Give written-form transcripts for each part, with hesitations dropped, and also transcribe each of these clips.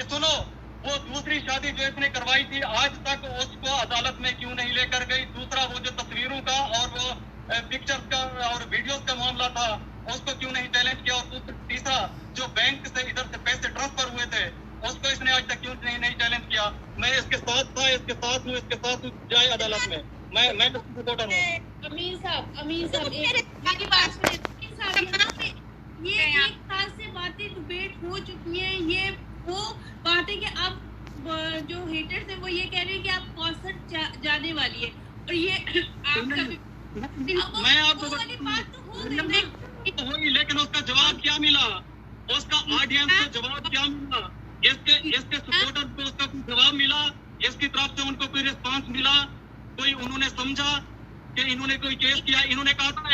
सुनो, वो दूसरी शादी जो इसने करवाई थी, आज तक उसको अदालत में क्यों नहीं लेकर गई? दूसरा वो जो तस्वीरों का और वो पिक्चर्स का और वीडियोस का मामला था, उसको क्यों नहीं चैलेंज किया? और तीसरा जो बैंक से इधर से पैसे ट्रांसफर हुए थे, उसको इसने आज तक क्यों नहीं चैलेंज किया? मैं इसके साथ था, इसके साथ हूँ, इसके साथ जाए अदालत में। मैं सपोर्टर हूँ। अमीर साहब मेरी बात सुनिए। ये एक खास से बातें डिबेट हो चुकी है। ये वो बात है कि आप जो हेटर्स है वो ये कह रहे हैं कि आप कॉन्सर्ट जाने वाली है, और ये मैं आपको वाली बात तो हो गई, लेकिन उसका जवाब क्या मिला? उसका ऑडियंस को जवाब क्या मिला? इसके सपोर्टर को उसका कोई जवाब मिला? इसकी तरफ से उनको कोई रिस्पांस मिला? कोई उन्होंने समझा कि इन्होंने कोई केस किया? इन्होंने कहा था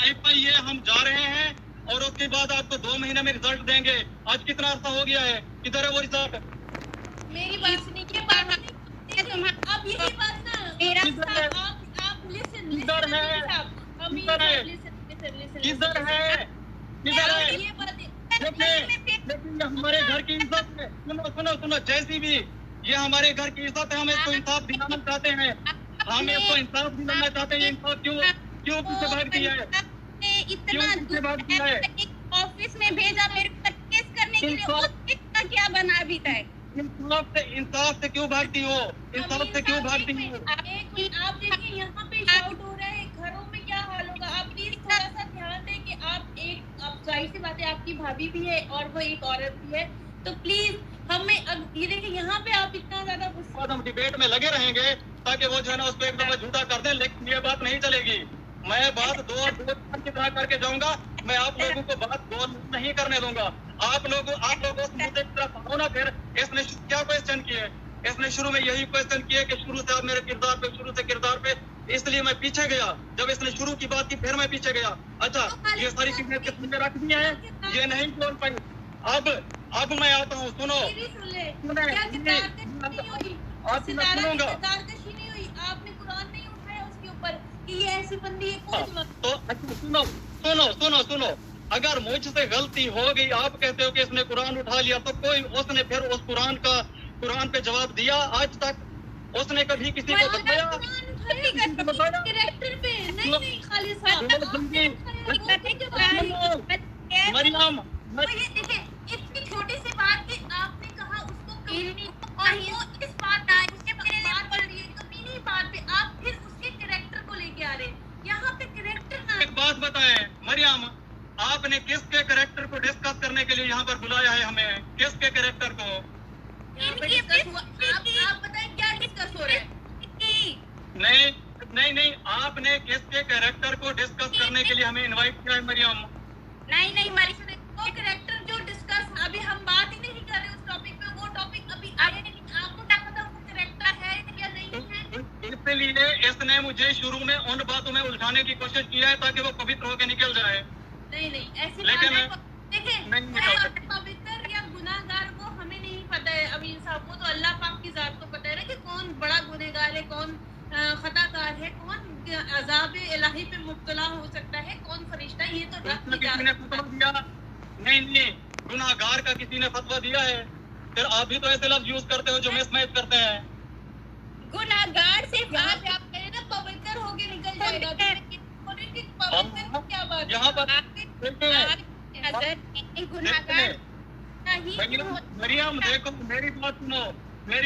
FIA हम जा रहे हैं और उसके बाद आपको 2 महीने में रिजल्ट देंगे। आज कितना अर्सा हो गया है, किधर है वो रिजल्ट? मेरी बात सुनिए, अब यही बात ना आप लिसन किधर है? देखिए हमारे घर की इज्जत है। सुनो जैसी भी ये हमारे घर की इज्जत है, हम इसको इंसाफ दिलाना चाहते हैं। हम इसको इंसाफ दिलाना चाहते हैं। इंसाफ क्यों पीछे भागती है? इतना ऑफिस में भेजा मेरे पर केस करने के लिए, इसका क्या बना अभी तक? इंसाफ से क्यों भागती हो? इंसाफ से क्यों भागती हो? आप देखिए यहाँ पे शाउट हो रहा है, घरों में क्या हाल होगा? आप प्लीज थोड़ा सा ध्यान दें कि आप जाहिर सी बात है, आपकी भाभी भी है और वो एक औरत भी है, तो प्लीज हमें अब ये देखिए यहाँ पे आप इतना ज्यादा गुस्सा, हम डिबेट में लगे रहेंगे ताकि वो जो है ना उसको एक दफा झूठा कर दें, लेकिन ये बात नहीं चलेगी। मैं बात दो की तरह करके जाऊंगा। मैं आप लोगों को बात दो नहीं करने दूंगा। आप लोग उस मुद्दे की तरफ आओ ना। फिर इसने क्या क्वेश्चन किए? इसने शुरू में यही क्वेश्चन किए कि शुरू से आप मेरे किरदार पे, इसलिए मैं पीछे गया। जब इसने शुरू की बात की फिर मैं पीछे गया। अच्छा, ये सारी चीजें इसके सामने रख दी है, ये नहीं बोल पाई। अब मैं आता हूँ, सुनो। आपने कुरान नहीं उठाया उसके ऊपर कि ये ऐसी बंदी है? तो सुनो, अगर मुझसे गलती हो गई, आप कहते हो कि इसने कुरान उठा लिया, तो कोई उसने फिर उस कुरान पे जवाब दिया? आज तक उसने कभी किसी को बताया? नहीं खाली मरियम, इतनी छोटी सी बात की आपने कहा उसको और वो इस बात उसके बात कर रही है, कमीनी बात पे आप फिर उसके कैरेक्टर को लेके आ रहे हैं। यहाँ पे कैरेक्टर ना, एक बात बताएं मरियम, आपने किसके कैरेक्टर को डिस्कस करने के लिए यहाँ पर बुलाया है हमें? किसके कैरेक्टर को? आप बताएं क्या डिस्कस हो रहा है? नहीं, आपने किसके कैरेक्टर को डिस्कस करने के लिए हमें इनवाइट किया है मरियम? नहीं वो कैरेक्टर जो डिस्कस, अभी हम बात ही नहीं कर रहे उस टॉपिक पे, वो टॉपिक अभी आगे नहीं। आपको क्या पता वो कैरेक्टर है या नहीं है? इसलिए इसने मुझे शुरू में उन बातों में उलझाने की कोशिश किया है ताकि वो पवित्र होकर निकल जाए। नहीं ऐसी बात देखिए, पवित्र या गुनाहगार वो हमें नहीं पता है अमीर साहब, वो तो अल्लाह पाक की जात को पता है ना कि कौन बड़ा गुनहगार है, कौन खताकार है, कौन अज़ाब इलाही पे मुब्तला हो सकता है, कौन फरिश्ता है, ये तो रब की जात। नहीं, गुनाहगार का किसी ने फतवा दिया है? फिर आप भी तो ऐसे लफ्ज यूज करते हो जो मिसमैच करते हैं। गुनाहगार से आप कहें ना पवित्र होके निकल जाएगा, पवित्र क्या बात? यहाँ पर मरियम देखो, मेरी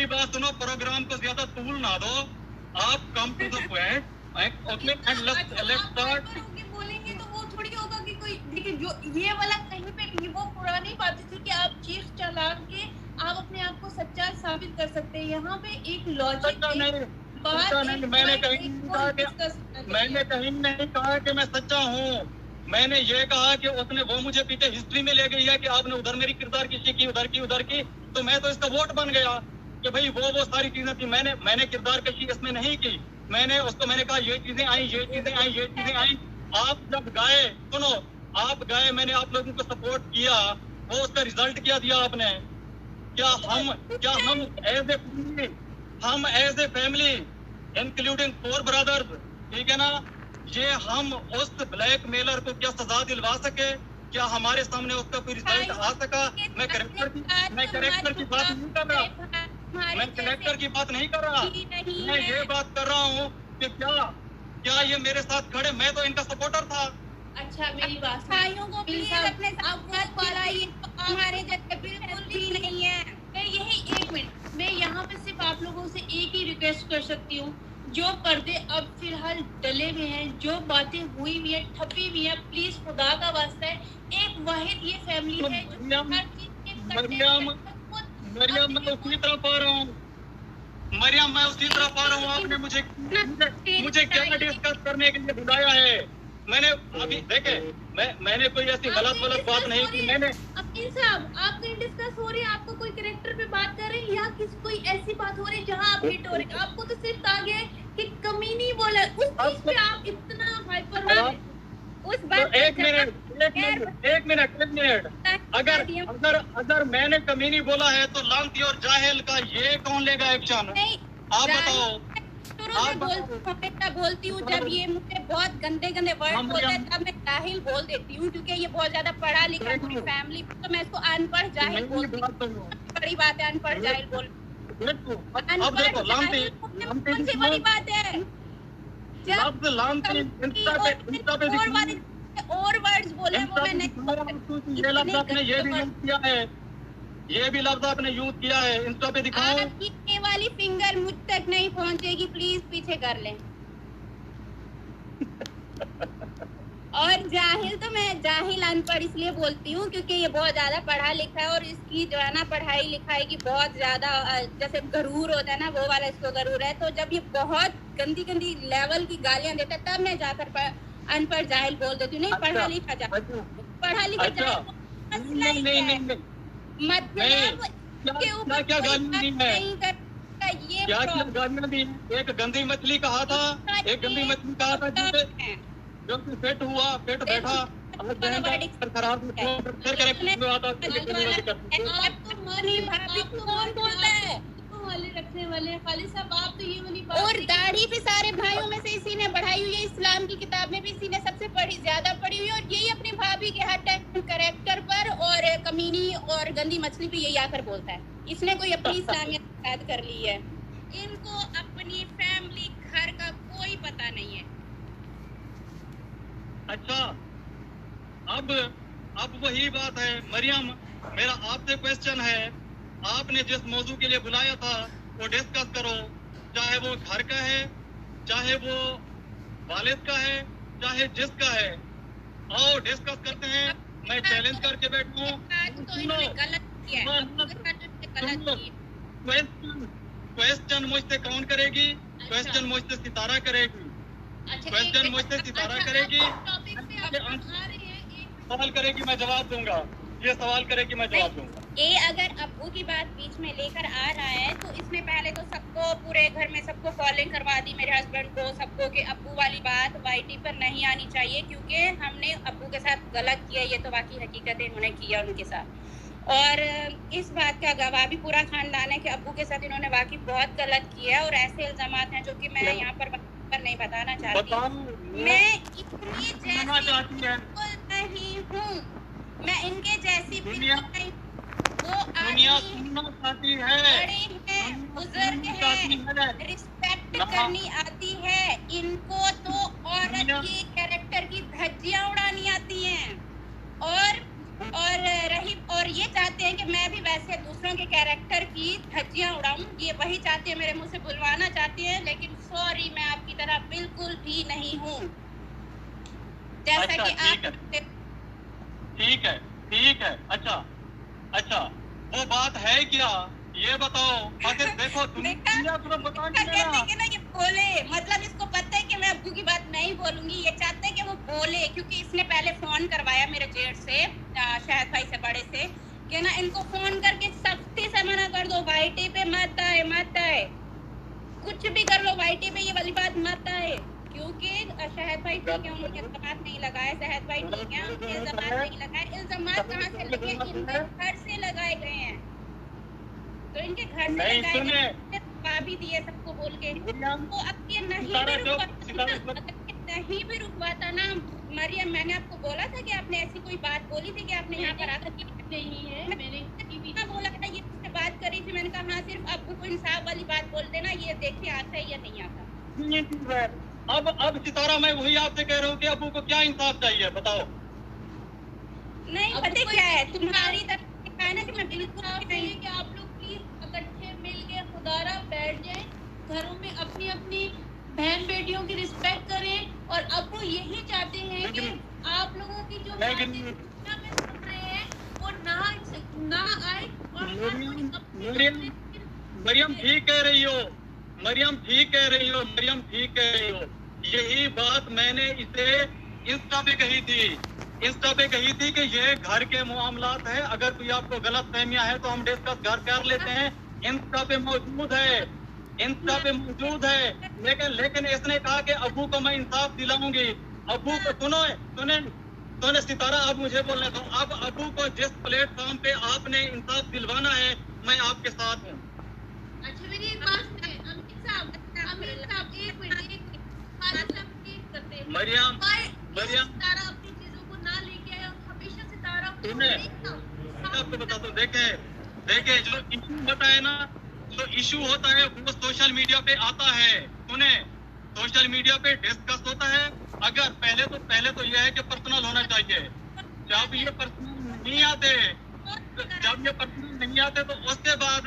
बात सुनो, प्रोग्राम को ज्यादा तूल ना दो। आप कम टू द पॉइंट। बोलेंगे तो वो थोड़ी होगा कि कोई, देखिए जो ये वाला कहीं पे भी वो पुरानी बातें थी कि आप चीख चला के आप अपने आप को सच्चा साबित कर सकते हैं। यहाँ पे एक लॉजिक मैंने कहीं नहीं कहा कि मैं सच्चा हूँ। मैंने ये कहा कि उसने वो मुझे पीछे हिस्ट्री में ले गई है कि आपने उधर मेरी किरदार किसी की, उधर की, तो मैं तो इसका वोट बन गया कि भाई वो सारी चीजें थी। मैंने किरदार कशी इसमें नहीं की। मैंने कहा ये चीजें आई। आप जब गए, सुनो, आप गए, मैंने आप लोगों को सपोर्ट किया, वो उसका रिजल्ट क्या दिया आपने? क्या हम as a family including 4 brothers, ठीक है ना, ये हम उस ब्लैक मेलर को क्या सजा दिलवा सके? क्या हमारे सामने उसका कोई रिजल्ट आ सका? मैं करेक्टर की बात नहीं कर रहा, मैं करेक्टर की बात नहीं कर रहा, मैं ये बात कर रहा हूँ कि क्या ये मेरे साथ खड़े, मैं तो इनका सपोर्टर था। अच्छा मेरी बात भाइयों को प्लीज अपने साथ वाला ये हमारे जैसे बिल्कुल भी नहीं है। मैं यही 1 मिनट, मैं यहाँ पे सिर्फ आप लोगों से एक ही रिक्वेस्ट कर सकती हूँ, जो पर्दे अब फिलहाल डले हुए हैं, जो बातें हुई हुई है, ठपी हुई है, प्लीज खुदा का वास्ता है, एक वाहिद ये फैमिली है जो हर चीज के मरियम मैं उसी तरफ आ रहा हूँ, मरियम मैं उसी तरफ आ रहा हूँ। आपने मुझे क्या डिस्कस करने के लिए बुलाया है? मैंने अभी देखे, मैंने कोई ऐसी गलत बात नहीं की। मैंने अकील साहब, आप कहीं डिस्कस हो रही है, आपको कोई कैरेक्टर पे बात कर रहे हैं या किसी कोई ऐसी बात हो रही है जहाँ आप हिट हो रहे हैं? आपको तो सिर्फ आ गया है कि कमीनी बोला, उस चीज पे आप इतना हाइपर हो रहे हैं। उस बात एक मिनट अगर मैंने कमीनी बोला है तो लानती और जाहिल का ये कौन लेगा एक्शन? आप बताओ। बोलती हूँ जब ये मुझे बहुत गंदे वर्ड बोलते हैं तब मैं जाहिल बोल देती हूँ, क्योंकि ये बहुत ज्यादा पढ़ा लिखा पूरी फैमिली, तो मैं इसको अनपढ़ जाहिल बोलती हूँ। बड़ी बात है अनपढ़ जाहिल बोल। अब देखो लानती कौन सी बड़ी बात है? और वर्ड्स बोले वो मैं नहीं, ये लफ्ज आपने ये भी यूज किया है, ये भी लफ्ज आपने यूज किया है। इंस्टा पे दिखाओ। आपकी ये वाली फिंगर मुझ तक नहीं पहुंचेगी, प्लीज पीछे कर लें। और जाहिल तो मैं जाहिल अनपढ़ इसलिए बोलती हूँ क्योंकि ये बहुत ज्यादा पढ़ा लिखा है और इसकी जो है ना पढ़ाई लिखाई की बहुत ज्यादा जैसे गरूर होता है ना, वो वाला इसको गरूर है। तो जब ये बहुत गंदी लेवल की गालियां देता है तब मैं जाकर अनपढ़ जाहिल बोल देती हूँ। नहीं पढ़ा लिखा जाहिल, पढ़ा लिखा जाहिल मतलब के ऊपर क्या गाली है? ये क्या गालियां दी? एक गंदी मछली कहा था, एक गंदी मछली कहा था जो पेट हुआ, पेट बैठा, खराब फिर करेक्ट आता कौन बोलता है? वाले रखने वाले खाली साहब, आप तो ये वाली बात। और दाढ़ी भी सारे भाइयों में से इसी ने बढ़ाई हुई है, इस्लाम की किताब में भी इसी ने सबसे ज्यादा पढ़ी हुई है, और यही अपनी भाभी के हर टाइम कैरेक्टर पर और कमीनी और गंदी मछली पे यही आकर बोलता है। इसने कोई अपनी इस्लामियत याद कर ली है। इनको अपनी फैमिली घर का कोई पता नहीं है। अच्छा, अब वही बात है मरियम, मेरा आपसे क्वेश्चन है, आपने जिस मौजू के लिए बुलाया था वो डिस्कस करो, चाहे वो घर का है, चाहे वो वालिद का है, चाहे जिसका है, आओ डिस्कस करते हैं। मैं चैलेंज करके बैठूं। क्वेश्चन मुझसे कौन करेगी? क्वेश्चन मुझसे सितारा करेगी, क्वेश्चन मुझसे सितारा करेगी, सवाल करेगी मैं जवाब दूंगा, ये सवाल करेगी मैं जवाब दूंगा। ये अगर अब्बू की बात बीच में लेकर आ रहा है तो इसने पहले तो सबको पूरे घर में सबको कॉलिंग करवा दी, मेरे हस्बैंड को सबको, कि अब्बू वाली बात वाईटी पर नहीं आनी चाहिए क्योंकि हमने अब्बू के साथ गलत किया। ये तो वाकई हकीकत है, इन्होंने किया उनके साथ, और इस बात का गवाह भी पूरा खानदान है कि अब्बू के साथ इन्होंने वाकई बहुत गलत किया। और ऐसे इल्जामात हैं जो कि मैं यहाँ पर नहीं बताना चाहती। मैं इतनी जैसी नहीं हूँ, मैं इनके जैसी बिल्कुल नहीं। वो आदमी बड़े हैं, बुजुर्ग हैं, रिस्पेक्ट करनी आती है। इनको तो औरत की कैरेक्टर की धज्जियां उड़ानी आती हैं और ये चाहते हैं कि मैं भी वैसे दूसरों के कैरेक्टर की धज्जियां उड़ाऊं। ये वही चाहते हैं, मेरे मुंह से बुलवाना चाहते हैं, लेकिन सॉरी मैं आपकी तरह बिल्कुल भी नहीं हूँ। जैसा कि आप ठीक है। अच्छा वो बात है क्या, ये बताओ। अगर देखो ये बोले, मतलब इसको पता है कि मैं अब्बू की बात नहीं बोलूंगी, ये चाहते हैं कि वो बोले, क्योंकि इसने पहले फोन करवाया मेरे जेठ से, शाहिद भाई से, बड़े से, कि ना इनको फोन करके सख्ती से मना कर दो, वाईटी पे मत आए, कुछ भी कर लो, वाईटी पे ये वाली बात मत आए। क्योंकि शहद भाई ठीक है, उन्होंने इल्जामात नहीं लगाए, शहद भाई ठीक है, उनके इल्जामात नहीं लगाए। इल्जामात कहाँ से लगे? इनके घर से लगाए गए हैं, तो इनके घर से लगाए गए, भाभी दिए सबको बोल के। तो अब ये नहीं कहीं भी रुकवाता ना मरियम, मैंने आपको बोला था कि आपने ऐसी कोई बात बोली थी कि आपने यहाँ पर आकर नहीं है, मैंने बोला था ये मुझसे बात करी थी, मैंने कहा हाँ सिर्फ आपको कोई इंसाफ वाली बात बोल देना, ये देखिए आता है या नहीं आता। अब सितारा मैं वही आपसे कह रहा हूँ कि अबू को क्या इंसाफ चाहिए बताओ। नहीं पता क्या है तुम्हारी तरफ है ना कि मैं बिल्कुल नहीं कि आप लोग प्लीज इकट्ठे मिल के खुदारा बैठ जाएं, घरों में अपनी अपनी बहन बेटियों की रिस्पेक्ट करें, और अब वो यही चाहते हैं कि आप लोगों की जो में सुन रहे हैं वो ना आए। और मरियम ठीक कह रही हो, मरियम ठीक कह रही हो, मरियम ठीक कह रही हो। यही बात मैंने इसे इंस्टा पे कही थी, इंस्टा पे कही थी कि ये घर के मामलात है, अगर कोई आपको गलत फहमियां है तो हम डिस्कस घर कर लेते हैं। इंस्टा पे मौजूद है, इंस्टा पे मौजूद है। लेकिन इसने कहा कि अबू को मैं इंसाफ दिलाऊंगी। अबू को सुने सितारा, अब मुझे बोलने दो। अब अबू को जिस प्लेटफॉर्म पे आपने इंसाफ दिलवाना है मैं आपके साथ हूँ। अच्छा मेरी एक बात है अमीर साहब एक मिनट करते हैं। मरियम सितारा अपनी चीजों को ना लेके आए, हमेशा सितारा आपको बताता हूँ। देखे जो इशू बताए ना, जो इशू होता है वो सोशल मीडिया पे आता है। सुने, सोशल मीडिया पे डिस्कस होता है। अगर पहले तो यह है कि पर्सनल होना चाहिए। जब ये पर्सनल नहीं आते तो उसके बाद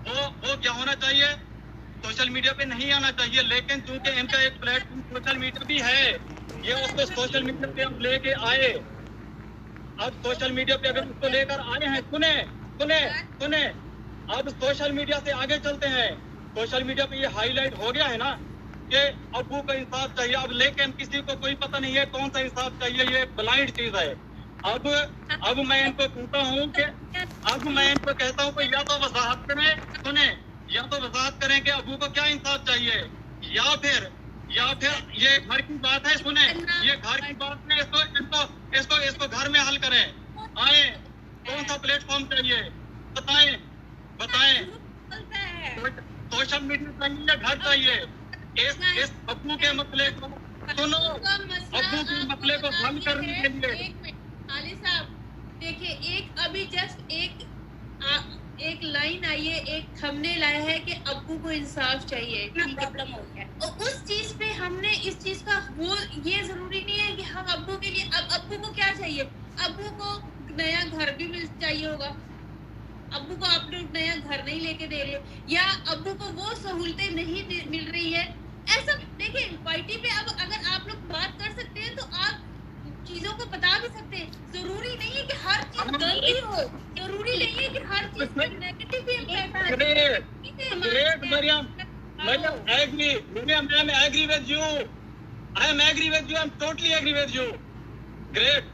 वो क्या होना चाहिए, सोशल मीडिया पे नहीं आना चाहिए। लेकिन चूंकि इनका एक प्लेटफॉर्म सोशल मीडिया भी है, ये उसको सोशल मीडिया पे अब लेके आए। अब सोशल मीडिया पे अगर उसको लेकर आए हैं, सुने अब सोशल मीडिया से आगे चलते हैं। सोशल मीडिया पे ये हाईलाइट हो गया है ना कि अबू को इंसाफ चाहिए। अब लेकिन किसी को कोई पता नहीं है कौन सा इंसाफ चाहिए, ये ब्लाइंड चीज है। अब मैं इनको कहता हूँ कि या तो वजाहत करें, सुने, या तो वजाहत करें कि अबू को क्या इंसाफ चाहिए, या फिर ये घर की बात है। सुने, ये घर की बात है, इसको घर में हल करें। आए, कौन सा प्लेटफॉर्म चाहिए बताएं। सोशल मीडिया चाहिए या घर चाहिए? इस अबू के मसले को सुनो, अबू के मसले को हल करने के लिए आली साहब देखिए, एक अभी जस्ट एक लाइन आई है, एक थंबनेल आया है कि अब्बू को इंसाफ चाहिए, प्रॉब्लम हो गया। और उस चीज पे हमने इस चीज का वो ये जरूरी नहीं है कि हम अब्बू के लिए, अब अब्बू को क्या चाहिए, अब्बू को नया घर भी चाहिए होगा, अब्बू को आप लोग नया घर नहीं लेके दे रहे, या अब्बू को वो सहूलतें नहीं मिल रही है। ऐसा देखिए वाईटी पे अब अगर आप लोग बात कर सकते हैं तो आप चीजों को बता भी सकते हैं। जरूरी नहीं है कि हर चीज गलती हो, जरूरी नहीं है कि हर चीज में नेगेटिव भी इम्पैक्ट आए। Great Mariam, agree Mariam, I am agree with you, I am totally agree with you. Great,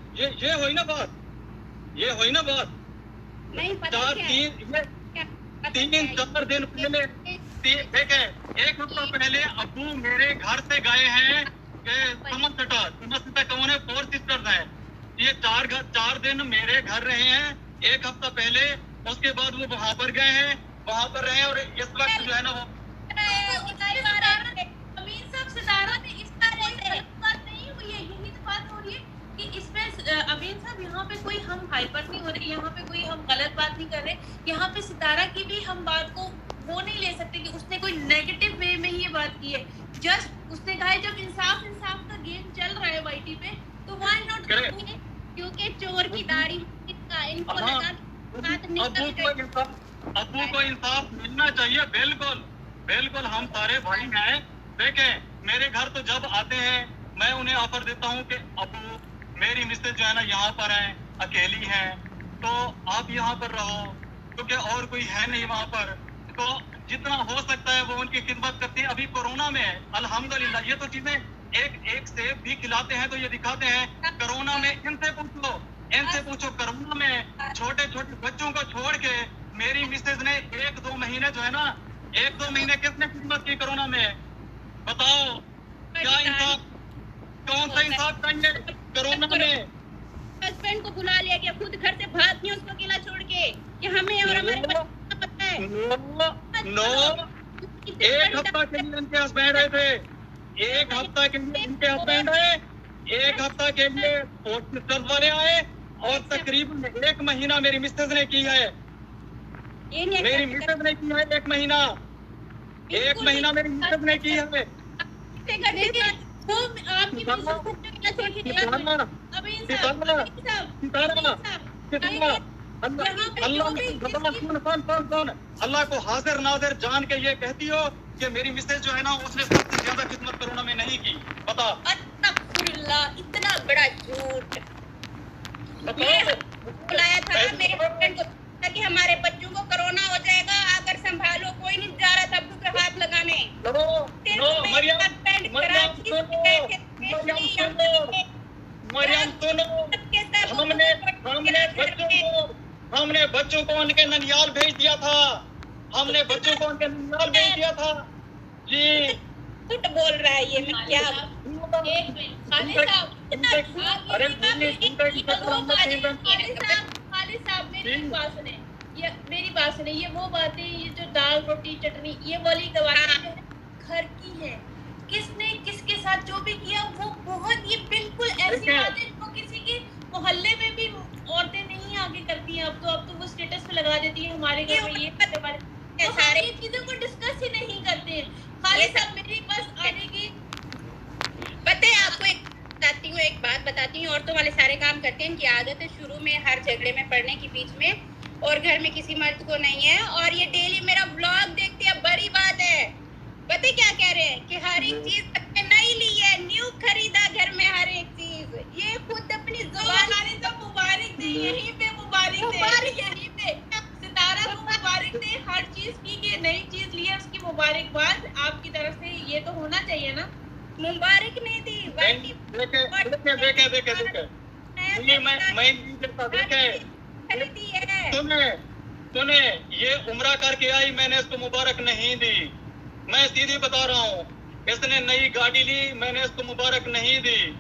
ये हुई ना बात, नहीं पता तीन 4 दिन पहले देखे, एक हफ्ता पहले अब्बू मेरे घर से गए हैं समझता कौन है, 4 सिस्टर्स हैं। ये 4 दिन मेरे घर रहे हैं एक हफ्ता पहले। उसके बाद वो वहाँ पर गए हैं, वहाँ पर रहे, और इस वक्त जो है ना वो अमीन साहब सितारा में इस बात नहीं हुई है, यही तो बात हो रही है कि इसमें अमीन साहब यहाँ पे कोई हम हाइपर नहीं हो रहे, यहाँ पे कोई हम गलत बात नहीं कर रहे। यहाँ पे सितारा की भी हम बात को वो नहीं ले सकते कि उसने कोई नेगेटिव वे में ही ये बात की है। जस्ट उसने कहा है जब इंसाफ का गेम चल रहा है वाईटी पे तो व्हाई नॉट, क्योंकि चोर की दाढ़ी इनको लगा अब्बू को इंसाफ मिलना चाहिए। बिल्कुल हम सारे भाई हैं। देखें, मेरे घर तो जब आते हैं मैं उन्हें ऑफर देता हूँ कि अब्बू मेरी मिसेज जो है ना यहाँ पर है, अकेली है, तो आप यहाँ पर रहो, क्योंकि और कोई है नहीं वहाँ पर। तो जितना हो सकता है वो उनकी खिदमत करती है। अभी कोरोना में अल्हम्दुलिल्लाह ये तो चीजें एक सेब भी खिलाते हैं तो ये दिखाते हैं। कोरोना में इनसे पूछो कोरोना में छोटे बच्चों को छोड़ के मेरी मिसेज ने 1-2 महीने जो है ना, 1-2 महीने किसने खिदमत की कोरोना में? बताओ, क्या इंसाफ, कौन सा इंसाफ चाहिए कोरोना में? हस्बैंड को बुला लिया कि खुद घर से भाग नहीं उसको अकेला छोड़ के, कि हमें और हमारे बच्चे पता है। नो, एक हफ्ता के लिए उनके हस्बैंड आए थे, एक हफ्ता के लिए इनके हस्बैंड आए, एक हफ्ता के लिए सिस्टर्स वाले आए, और तकरीबन 1 महीना मेरी मिसेज ने की है, मेरी मिसेज ने की है 1 महीना, 1 महीना मेरी मिसेज ने की है। अल्लाह को हाजिर नाजिर जान के ये कहती हो कि मेरी मिसेज जो है ना उसने सबसे ज्यादा खिदमत कोरोना में नहीं की। बता, इतना बड़ा झूठ बुलाया था मेरे हस्बैंड को कि हमारे बच्चों को कोरोना हो जाएगा, अगर संभालो, कोई नहीं जा रहा था अब्बू पे हाथ लगाने। हमने बच्चों को उनके ननियाल भेज दिया था, हमने बच्चों को उनके ननियाल भेज दिया था जी। झूठ बोल रहा है ये, मैं क्या मेरी बात सुने, ये वो बातें, ये जो दाल रोटी चटनी ये वाली बातें घर की है, किसने किसके साथ जो भी किया वो बहुत, ये बिल्कुल ऐसी बात है जो किसी के मोहल्ले में भी औरतें नहीं आगे करती हैं। अब तो वो स्टेटस पे लगा देती है हमारे घर में ये सारे चीजों को डिस्कस ही नहीं करते हैं। खाली साहब मेरी बस आने की पता है आपको, एक बात बताती हूँ, औरतों वाले सारे काम करते हैं, इनकी आदत है शुरू में हर झगड़े में पड़ने की बीच में, और घर में किसी मर्द को नहीं है, और ये डेली मेरा ब्लॉग देखते हैं, बड़ी बात है। पता क्या कह रहे हैं कि हर एक चीज नहीं ली है, न्यू खरीदा घर में हर एक चीज, ये खुद अपनी जुबान तो मुबारक दे, यहीं पे मुबारक दे, यहीं पे सितारा को मुबारक दे, हर चीज की नई चीज ली है उसकी मुबारकबाद आपकी तरफ से, ये तो होना चाहिए ना। मुबारक नहीं दी, सुने, ये उम्रा करके आई, मैंने इसको मुबारक नहीं दी, मैं सीधी बता रहा हूँ। इसने नई गाड़ी ली, मैंने इसको मुबारक नहीं दी,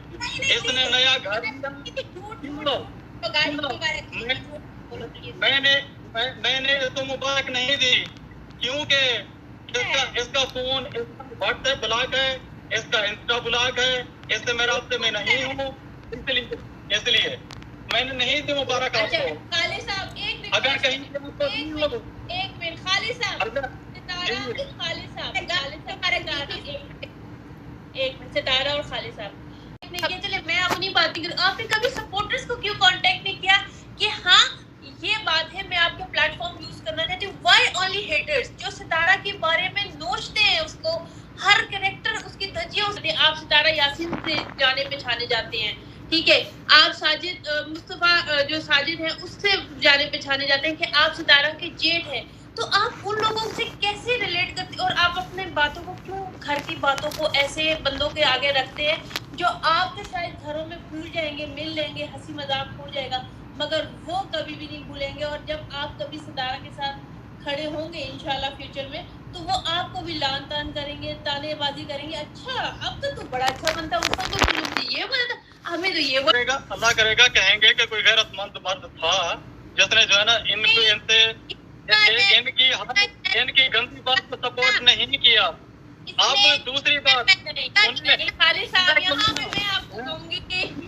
इसने नया घर मैंने इसको मुबारक नहीं दी, क्योंकि इसका फोन, व्हाट्सएप ब्लॉक है, इसका इंस्टा ब्लॉक है, इससे मैं रास्ते में नहीं हूँ, इसलिए मैंने नहीं दी मुबारक आपको। खाली साहब अगर कहीं एक मिनट खाली साहब, सितारा और खाली साहब चले, मैं अपनी बात करूं, आपने कभी सपोर्टर्स को क्यों कांटेक्ट नहीं किया कि हाँ ये बात है, मैं आपका प्लेटफॉर्म यूज करना चाहती हूँ। व्हाई ओनली हेटर्स जो सितारा के बारे में नोचते हैं, उसको हर कैरेक्टर उसकी धज्जियां, आप सितारा यासीन से जाने पहचाने जाते हैं, ठीक है, आप साजिद मुस्तफा जो साजिद है उससे जाने पहचाने जाते हैं कि आप सितारा के जेठ हैं, तो आप उन लोगों से कैसे रिलेट करते, और आप अपने बातों को क्यों, घर की बातों को ऐसे बंदों के आगे रखते हैं जो आप तो शायद घरों में भूल जाएंगे, मिल लेंगे, हंसी मजाक हो जाएगा, मगर वो कभी भी नहीं भूलेंगे। और जब आप कभी सितारा के साथ खड़े होंगे इंशाल्लाह फ्यूचर में, तो वो आपको भी लान तान करेंगे, तानेबाजी करेंगे, अच्छा अब तो तू बड़ा अच्छा बनता, उसको तो ये बनता, हमें तो ये करेगा, अल्लाह करेगा, कहेंगे कि कोई गैरतमंद मर्द था जिसने जो है ना इनकी गंदी बात को सपोर्ट नहीं किया। अब दूसरी बात,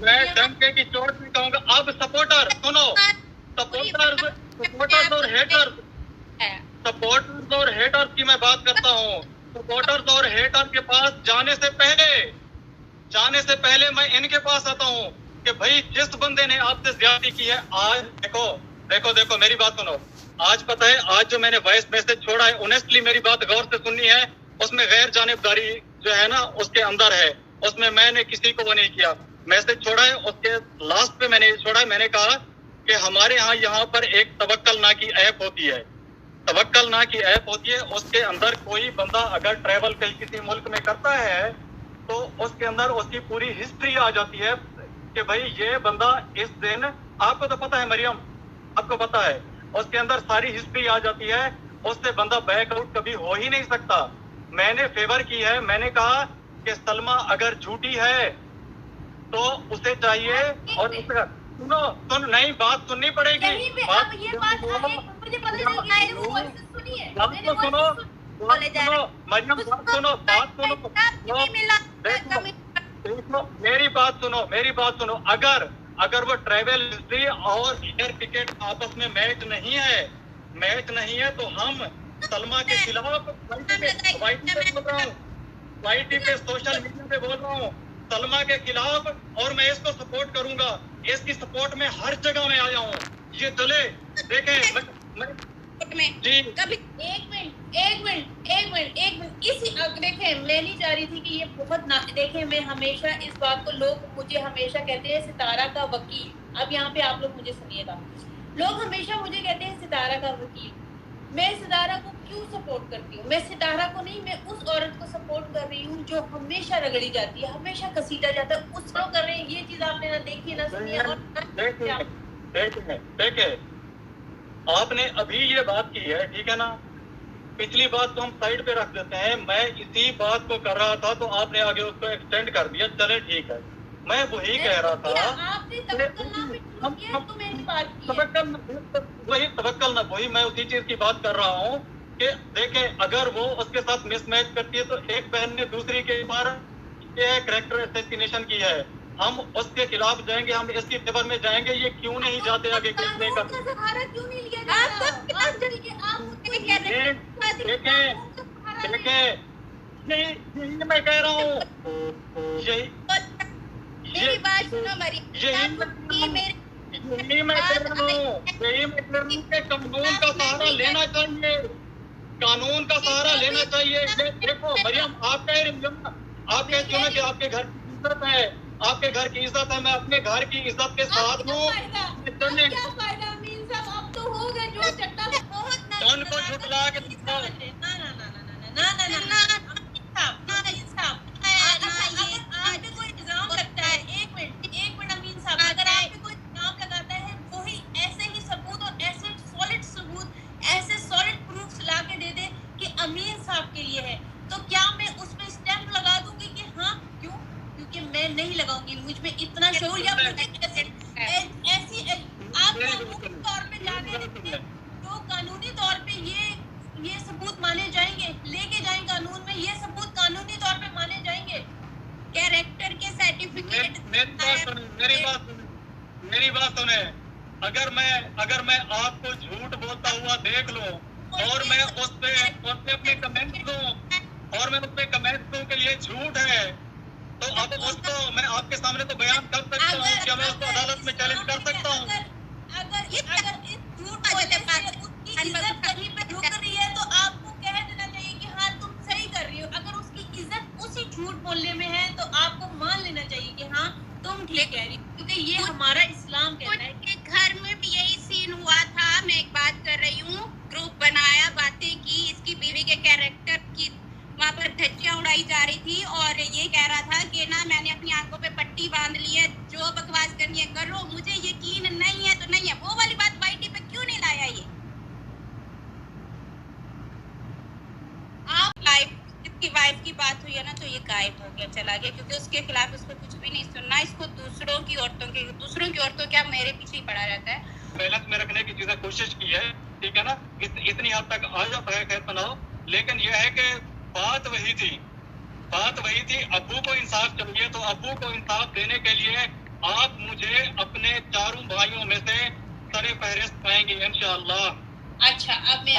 मैं डंके की चोट भी कहूँगा। अब सपोर्टर सुनो, सपोर्टर्स और हेटर्स की मैं बात करता हूँ। सपोर्टर्स और हेटर्स के पास जाने से पहले मैं इनके पास आता हूँ कि भाई जिस बंदे ने आपसे ज्यादती की है, आज देखो मेरी बात सुनो। आज पता है, आज जो मैंने वॉइस मैसेज छोड़ा है, ऑनेस्टली मेरी बात गौर से सुननी है, उसमें गैर जानिबदारी जो है ना उसके अंदर है, उसमें मैंने किसी को वो नहीं किया। मैसेज छोड़ा है, उसके लास्ट पे मैंने छोड़ा है, मैंने कहा कि हमारे यहाँ पर एक तवक्कल ना की ऐप होती है, तवक्कल ना की ऐप होती है। उसके अंदर कोई बंदा अगर ट्रैवल कहीं किसी मुल्क में करता है तो उसके अंदर उसकी पूरी हिस्ट्री आ जाती है कि भाई ये बंदा इस दिन, आपको तो पता है मरियम, आपको पता है, उसके अंदर सारी हिस्ट्री आ जाती है, उससे बंदा बैकआउट कभी हो ही नहीं सकता। मैंने फेवर की है, मैंने कहा कि सलमा अगर झूठी है तो उसे चाहिए, और उसे सुन नहीं, बात सुननी पड़ेगी, बात सुनो मरियम, बात सुनो, देखो मेरी बात सुनो, अगर वो ट्रैवल हिस्ट्री और एयर टिकट आपस में मैच नहीं है तो हम सलमा के खिलाफ वाईटी पे सोशल मीडिया पे बोल रहा हूँ, सलमा के खिलाफ, और मैं इसको सपोर्ट करूंगा। इसकी सपोर्ट में हर जगह में आया हूँ। ये चले देखें जी कभी एक मिनट इसी देखें, मैं नहीं चाह रही थी कि ये बहुत ना देखें। मैं हमेशा इस बात को, लोग मुझे हमेशा कहते हैं सितारा का वकील। अब यहाँ पे आप लोग मुझे सुनिएगा, लोग हमेशा मुझे कहते हैं सितारा का वकील। मैं सितारा को क्यों सपोर्ट करती हूँ? मैं सितारा को नहीं, मैं उस औरत को सपोर्ट कर रही हूँ जो हमेशा रगड़ी जाती है, हमेशा घसीटा जाता है। उस लोग कर रहे हैं, ये चीज आपने ना देखी ना सुनी। और देखे आपने अभी ये बात की है, ठीक है ना, पिछली बात तो हम साइड पे रख देते हैं। मैं इसी बात को कर रहा था तो आपने आगे उसको एक्सटेंड कर दिया, चले ठीक है। मैं वही कह रहा था, वही मैं उसी चीज की बात कर रहा हूँ कि देखें, अगर वो उसके साथ मिसमैच करती है तो एक बहन ने दूसरी के ऊपर कैरेक्टर असैसिनेशन की है, हम उसके खिलाफ जाएंगे, हम इसकी फेवर में जाएंगे। ये क्यों नहीं जाते आगे केस लेकर? यही मैं कह रहा हूँ, यही मैं कह रहा हूँ कि कानून का सहारा लेना चाहिए, कानून का सहारा लेना चाहिए। देखो मरियम, आप कह रही हो ना, आप कहती हो ना कि आपके घर की इज्जत है, आपके घर की इज्जत है। मैं अपने घर की इज्जत के साथ हूँ। को झुटला के अमीन साहब के लिए है, तो क्या मैं उस पे स्टैंप लगा दूंगी कि हाँ? क्यों? क्योंकि मैं नहीं लगाऊंगी, मुझ में इतना शोर या मुझे ऐसी आप कानूनी तौर पे जाके देखिए, तो कानूनी तौर पे ये सबूत माने जाएंगे, लेके जाएंगे कानून में, ये सबूत कानूनी तौर पे माने जाएंगे। कैरेक्टर के सर्टिफिकेट। मेरी बात सुने, अगर मैं आपको झूठ बोलता हुआ देख लूं और मैं उस पे अपने कमेंट दूं और मैं उस पे कमेंट दूं कि ये झूठ है, तो अब उसको मैं आपके सामने तो बयान कर सकता हूँ, क्या मैं उसको अदालत में चैलेंज कर सकता हूँ? अगर इस झूठ उसकी इज्जत कहीं पे रुक रही है तो आपको कह देना चाहिए कि हाँ तुम सही कर रही हो। अगर उसकी इज्जत उसी झूठ बोलने में है तो आपको मान लेना चाहिए कि हाँ तुम ठीक कह रही हो, क्योंकि ये हमारा इस्लाम कहता है। घर में भी यही सीन हुआ था। मैं एक बात कर रही हूँ, ग्रुप बनाया, बातें की, इसकी बीवी के कैरेक्टर की वहाँ पर धज्जियां उड़ाई जा रही थी और ये कह रहा था कि ना मैंने अपनी आंखों पे पट्टी बांध ली है, जो बकवास करनी है करो, मुझे यकीन नहीं है तो नहीं है। वो वाली बात वाईटी पे क्यों नहीं लाया? ये आप लाइव इसकी वाइफ की बात हुई है ना, तो ये गायब हो गया, चला गया, क्योंकि उसके खिलाफ इसको कुछ भी नहीं सुनना। इसको दूसरों की औरतों क्या मेरे पीछे ही पड़ा रहता है। बैलेंस में रखने की चीजें कोशिश की है, ठीक है ना, इतनी हद तक आ जाता है, खैर बनाओ। लेकिन यह है कि बात वही थी, अब्बू को इंसाफ चाहिए, तो अब्बू को इंसाफ देने के लिए आप मुझे अपने चारों भाइयों में से सरे फहरिस्त पाएंगे इंशाअल्लाह। अच्छा, अब मैं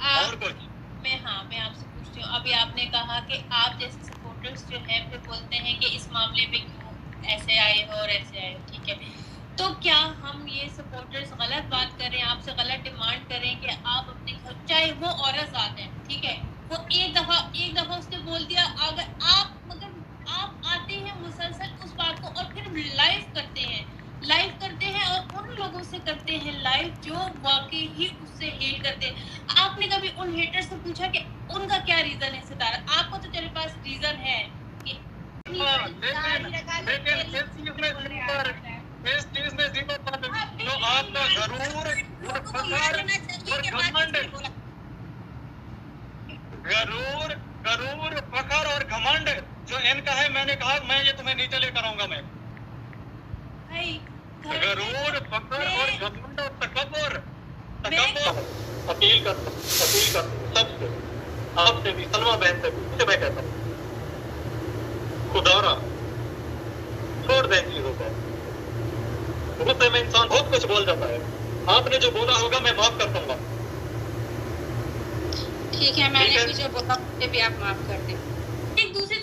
और कुछ मैं आपसे पूछती हूँ, अभी आपने कहा कि आप जैसे सपोर्टर्स जो हैं फिर बोलते हैं कि इस मामले में क्यों ऐसे आए हो और ऐसे आए हो, ठीक है, तो क्या हम ये सपोर्टर्स गलत बात करें, आपसे गलत डिमांड करें कि आप अपने घर, चाहे वो औरत ज़ात है, ठीक है, वो एक दफ़ा उसने बोल दिया, अगर आप आते हैं मुसलसल उस बात को और फिर लाइव करते हैं और उन लोगों से करते हैं लाइव जो वाकई ही उससे हेट करते हैं। आपने कभी उन हेटर से पूछा कि उनका क्या रीजन है? सितारा, आपको तो तेरे पास रीजन है कि इस चीज में जो आपका गरूर फखर और घमंड जो इनका है, मैंने कहा मैं ये तुम्हें नीचे लेकर आऊंगा। मैं गरूर फखर और घमंड और तकब्बुर अपील कर सबसे, आपसे भी, सलमा बहन से भी, मैं कहता हूँ खुदारा छोड़ दें चीजों को। गुस्से में इंसान बहुत कुछ बोल जाता है। आपने जो बोला होगा मैं माफ कर दूंगा। ठीक है, मैंने भी जो बोला मुझे भी आप माफ कर दें। एक दूसरे